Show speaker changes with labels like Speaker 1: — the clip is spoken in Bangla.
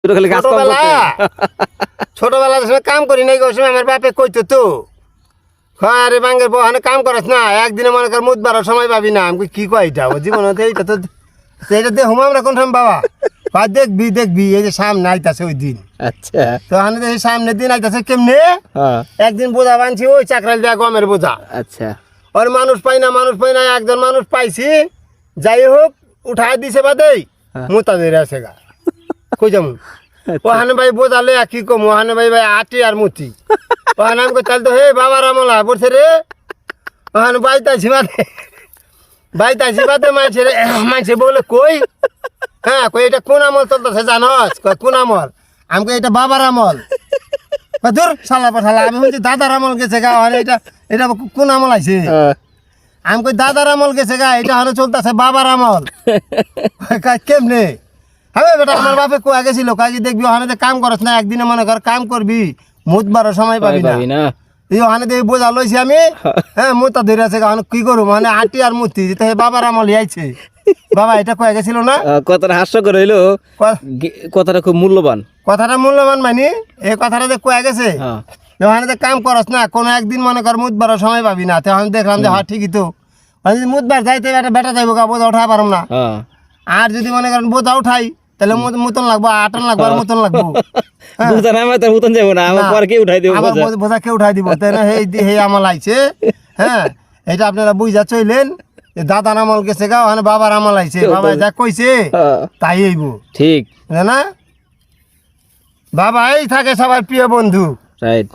Speaker 1: খালি কাজ কম করতে
Speaker 2: ছোটবেলা কাম করি নাই ওই সময় আমার বাপে কইতো তো হ্যাঁ আরে বাঙ্গের বহানে কাম করাস না একদিনে মনে কর মুদ বারো সময় পাবি না আমি কি কয় এটা ও জীবন এইটা তো এইটা দেখুম আমরা কোন সময় বাবা দেখবি দেখবি এই যে সামনে আইতাছে ওই দিন
Speaker 1: আচ্ছা
Speaker 2: তো এই সামনের দিন আইতাছে কেমনে একদিন বোঝা বানছি ওই চাকরাল দেয়া গমের বোঝা
Speaker 1: আচ্ছা
Speaker 2: ওর মানুষ পাই না একজন মানুষ পাইছি যাই হোক উঠাই দিছে বাদেই মোতা ধরে আছে গা কই যাম ওখানে ভাই বোঝালে কি কম ওখানে ভাই আটি আর মুতি ওখানে আমি তাহলে তো হে বাবার আমলা বলছে রে ওখানে বাইতাছি বাদে মানছে বলে কই হ্যাঁ কই এটা কোন আমল চলতেছে জানস কোন আমল আমাকে এটা বাবার আমল দূর সালা পাঠালা আমি বলছি দাদার আমল গেছে গা এটা এটা কোন আমল আছে আমি কই দাদার আমল গেছে গা এটা হলো চলতেছে বাবার আমল কেমনে হ্যাঁ বেটা আমার বাপে কোয়া গেছিল কাজে দেখবি ওখানে কাম করস না একদিনে মনে কর কাম করবি মুদবারও সময় পাবি না এই ওখানে দেখি বোঝা লইছি আমি হ্যাঁ মোতা ধরে আছে কি করবো মানে আটি আর মুতি যেতে বাবার আমল আইছে বাবা এটা কয়ে গেছিল না
Speaker 1: কথাটা হাস্যকর হইলো কথাটা খুব মূল্যবান
Speaker 2: মানে এই কথাটা যে কয়ে গেছে ওখানে কাম করস না কোনো একদিন মনে কর মুদবারও সময় পাবি না তখন দেখলাম যে হ্যাঁ ঠিকই তো মুদবার যাইতে বেটা যাইব গা বোঝা উঠা পারম না আর যদি মনে করেন বোঝা উঠাই তাহলে মতন লাগবো আটন লাগবো আর মতন লাগবো
Speaker 1: মতন যাবো না আমার কে উঠাই দিব
Speaker 2: বোঝা কে উঠাই দিব তাই না এই আমল আইছে হ্যাঁ এটা আপনারা বুঝা চইলেন দাদার আমল গেছে গা ওখানে বাবার আমল আইছে বাবা যা কইছে তাই হইব
Speaker 1: ঠিক
Speaker 2: না বাবা এই থাকে সবার প্রিয় বন্ধু
Speaker 1: রাইট